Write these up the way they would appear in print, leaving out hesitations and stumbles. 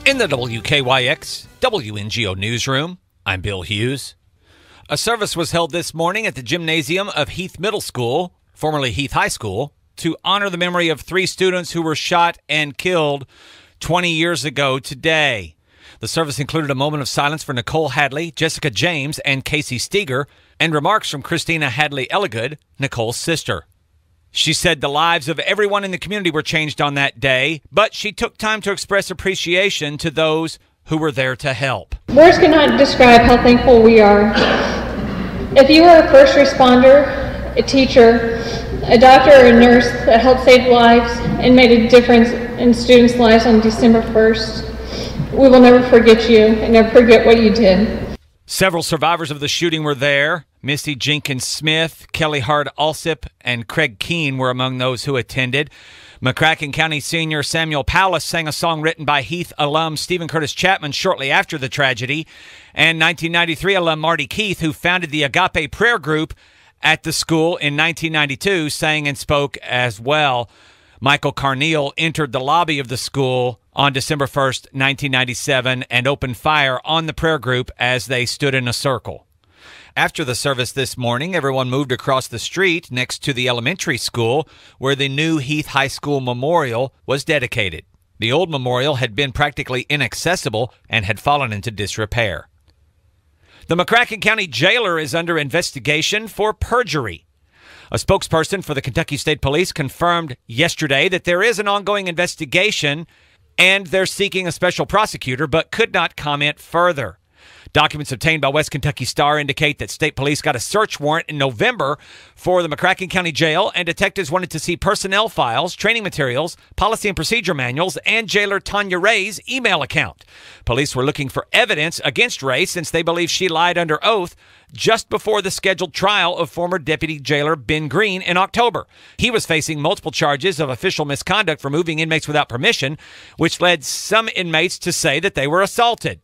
In the WKYX WNGO newsroom, I'm Bill Hughes. A service was held this morning at the gymnasium of Heath Middle School, formerly Heath High School, to honor the memory of 3 students who were shot and killed 20 years ago today. The service included a moment of silence for Nicole Hadley, Jessica James, and Casey Steger, and remarks from Christina Hadley Elligood, Nicole's sister. She said the lives of everyone in the community were changed on that day, but she took time to express appreciation to those who were there to help. Words cannot describe how thankful we are. If you are a first responder, a teacher, a doctor, or a nurse that helped save lives and made a difference in students' lives on December 1st, we will never forget you and never forget what you did. Several survivors of the shooting were there. Missy Jenkins Smith, Kelly Hard Alsip, and Craig Keene were among those who attended. McCracken County senior Samuel Powless sang a song written by Heath alum Stephen Curtis Chapman shortly after the tragedy. And 1993 alum Marty Keith, who founded the Agape Prayer Group at the school in 1992, sang and spoke as well. Michael Carneal entered the lobby of the school on December 1st, 1997, and opened fire on the prayer group as they stood in a circle. After the service this morning, everyone moved across the street next to the elementary school where the new Heath High School memorial was dedicated. The old memorial had been practically inaccessible and had fallen into disrepair. The McCracken County jailer is under investigation for perjury. A spokesperson for the Kentucky State Police confirmed yesterday that there is an ongoing investigation and they're seeking a special prosecutor, but could not comment further. Documents obtained by West Kentucky Star indicate that state police got a search warrant in November for the McCracken County Jail, and detectives wanted to see personnel files, training materials, policy and procedure manuals, and jailer Tanya Ray's email account. Police were looking for evidence against Ray since they believe she lied under oath just before the scheduled trial of former deputy jailer Ben Green in October. He was facing multiple charges of official misconduct for moving inmates without permission, which led some inmates to say that they were assaulted.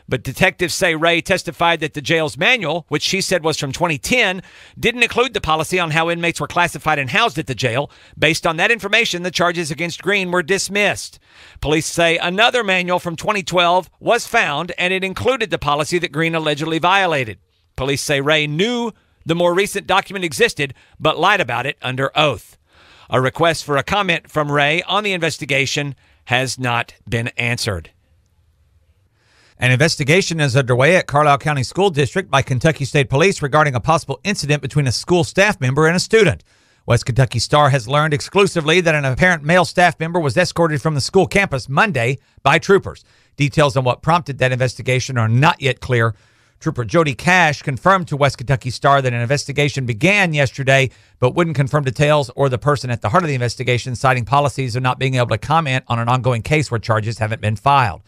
But detectives say Ray testified that the jail's manual, which she said was from 2010, didn't include the policy on how inmates were classified and housed at the jail. Based on that information, the charges against Green were dismissed. Police say another manual from 2012 was found, and it included the policy that Green allegedly violated. Police say Ray knew the more recent document existed, but lied about it under oath. A request for a comment from Ray on the investigation has not been answered. An investigation is underway at Carlisle County School District by Kentucky State Police regarding a possible incident between a school staff member and a student. West Kentucky Star has learned exclusively that an apparent male staff member was escorted from the school campus Monday by troopers. Details on what prompted that investigation are not yet clear. Trooper Jody Cash confirmed to West Kentucky Star that an investigation began yesterday, but wouldn't confirm details or the person at the heart of the investigation, citing policies of not being able to comment on an ongoing case where charges haven't been filed.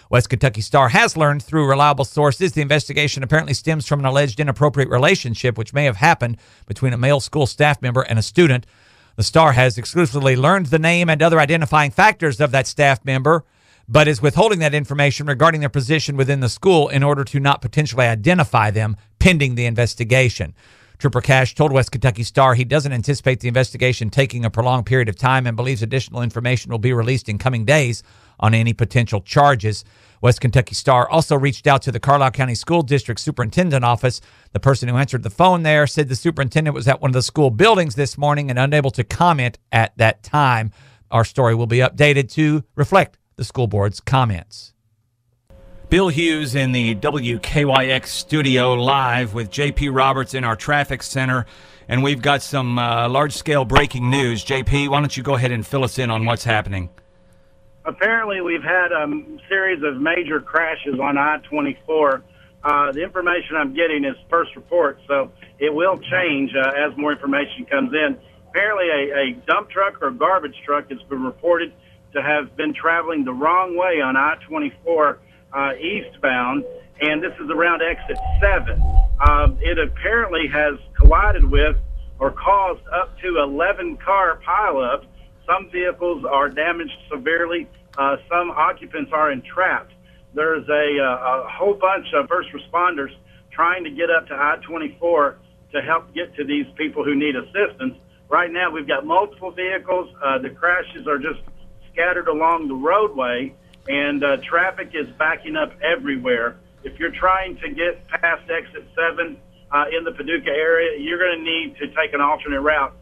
West Kentucky Star has learned through reliable sources the investigation apparently stems from an alleged inappropriate relationship which may have happened between a male school staff member and a student. The Star has exclusively learned the name and other identifying factors of that staff member, but is withholding that information regarding their position within the school in order to not potentially identify them pending the investigation. Trooper Cash told West Kentucky Star he doesn't anticipate the investigation taking a prolonged period of time and believes additional information will be released in coming days on any potential charges. West Kentucky Star also reached out to the Carlisle County School District Superintendent Office. The person who answered the phone there said the superintendent was at one of the school buildings this morning and unable to comment at that time. Our story will be updated to reflect the school board's comments. Bill Hughes in the WKYX studio live with JP Roberts in our traffic center, and we've got some large-scale breaking news. JP, why don't you go ahead and fill us in on what's happening? Apparently, we've had a series of major crashes on I-24. The information I'm getting is first report, so it will change as more information comes in. Apparently, a dump truck or garbage truck has been reported to have been traveling the wrong way on I-24 eastbound, and this is around exit 7. It apparently has collided with or caused up to 11 car pileups. Some vehicles are damaged severely. Some occupants are entrapped. There's a whole bunch of first responders trying to get up to I-24 to help get to these people who need assistance. Right now, we've got multiple vehicles. The crashes are just scattered along the roadway, and traffic is backing up everywhere. If you're trying to get past exit 7 in the Paducah area, you're going to need to take an alternate route.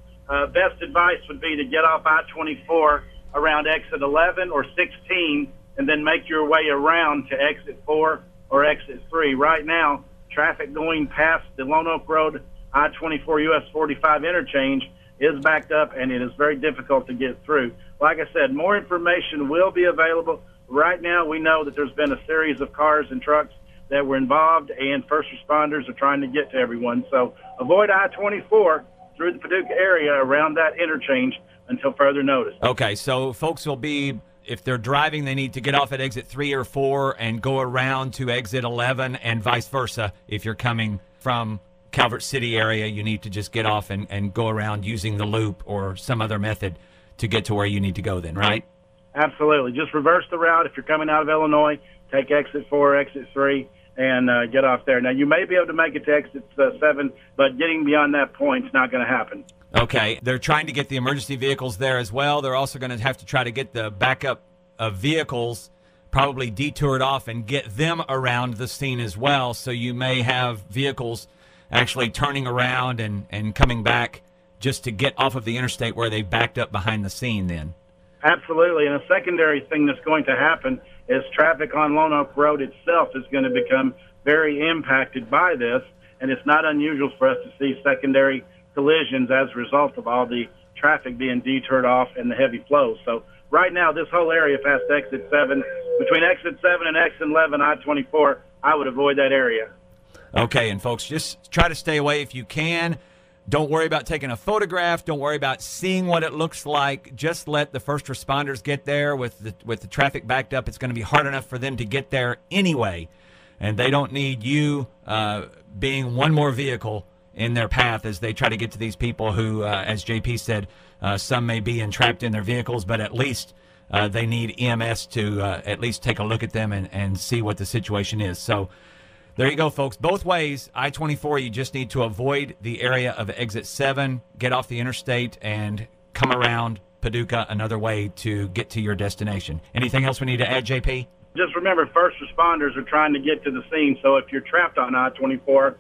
Best advice would be to get off I-24 around exit 11 or 16 and then make your way around to exit 4 or exit 3. Right now, traffic going past the Lone Oak Road I-24 US 45 interchange is backed up, and it is very difficult to get through. Like I said, more information will be available. Right now, we know that there's been a series of cars and trucks that were involved, and first responders are trying to get to everyone. So avoid I-24 through the Paducah area around that interchange until further notice. Okay, so folks will be, if they're driving, they need to get off at exit 3 or 4 and go around to exit 11 and vice versa. If you're coming from Calvert City area, you need to just get off and go around using the loop or some other method to get to where you need to go then, right? Absolutely. Just reverse the route. If you're coming out of Illinois, take exit 4, exit 3, and get off there. Now, you may be able to make it to exit 7, but getting beyond that point is not going to happen. Okay. They're trying to get the emergency vehicles there as well. They're also going to have to try to get the backup of vehicles probably detoured off and get them around the scene as well. So you may have vehicles actually turning around and coming back just to get off of the interstate where they backed up behind the scene then. Absolutely. And a secondary thing that's going to happen is traffic on Lone Oak Road itself is going to become very impacted by this, and it's not unusual for us to see secondary collisions as a result of all the traffic being detoured off and the heavy flow. So right now, this whole area past exit 7, between exit 7 and exit 11, I-24, I would avoid that area. Okay, and folks, just try to stay away if you can. Don't worry about taking a photograph. Don't worry about seeing what it looks like. Just let the first responders get there with the traffic backed up. It's going to be hard enough for them to get there anyway, and they don't need you being one more vehicle in their path as they try to get to these people who, as JP said, some may be entrapped in their vehicles, but at least they need EMS to at least take a look at them and see what the situation is. So there you go, folks. Both ways, I-24, you just need to avoid the area of exit 7, get off the interstate, and come around Paducah another way to get to your destination. Anything else we need to add, JP? Just remember, first responders are trying to get to the scene, so if you're trapped on I-24,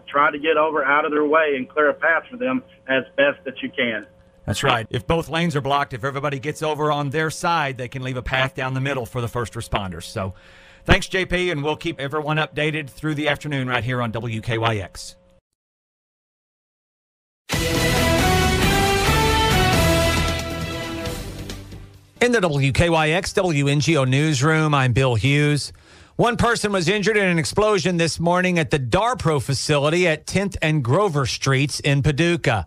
try to get over out of their way and clear a path for them as best that you can. That's right. If both lanes are blocked, if everybody gets over on their side, they can leave a path down the middle for the first responders. So thanks, JP, and we'll keep everyone updated through the afternoon right here on WKYX. In the WKYX WNGO newsroom, I'm Bill Hughes. One person was injured in an explosion this morning at the Darpro facility at 10th and Grover Streets in Paducah.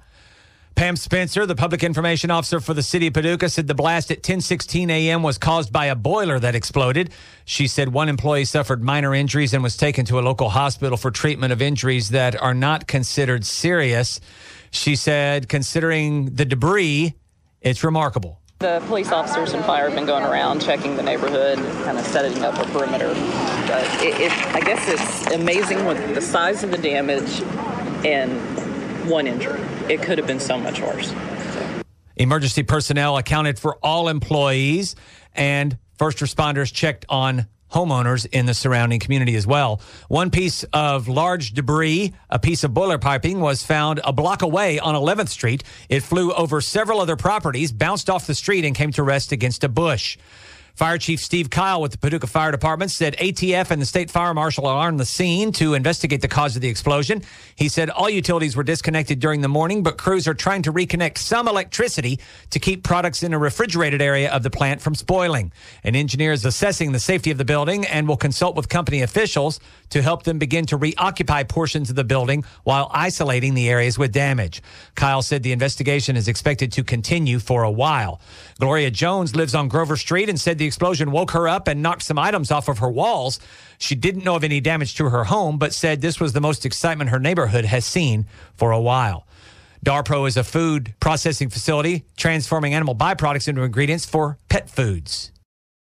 Pam Spencer, the public information officer for the city of Paducah, said the blast at 10:16 a.m. was caused by a boiler that exploded. She said one employee suffered minor injuries and was taken to a local hospital for treatment of injuries that are not considered serious. She said, considering the debris, it's remarkable. The police officers and fire have been going around checking the neighborhood and kind of setting up a perimeter. But I guess it's amazing with the size of the damage and one injury. It could have been so much worse. Emergency personnel accounted for all employees, and first responders checked on homeowners in the surrounding community as well. One piece of large debris, a piece of boiler piping, was found a block away on 11th Street. It flew over several other properties, bounced off the street, and came to rest against a bush. Fire Chief Steve Kyle with the Paducah Fire Department said ATF and the State Fire Marshal are on the scene to investigate the cause of the explosion. He said all utilities were disconnected during the morning, but crews are trying to reconnect some electricity to keep products in a refrigerated area of the plant from spoiling. An engineer is assessing the safety of the building and will consult with company officials to help them begin to reoccupy portions of the building while isolating the areas with damage. Kyle said the investigation is expected to continue for a while. Gloria Jones lives on Grover Street and said the explosion woke her up and knocked some items off of her walls. She didn't know of any damage to her home, but said this was the most excitement her neighborhood has seen for a while. Darpro is a food processing facility transforming animal byproducts into ingredients for pet foods.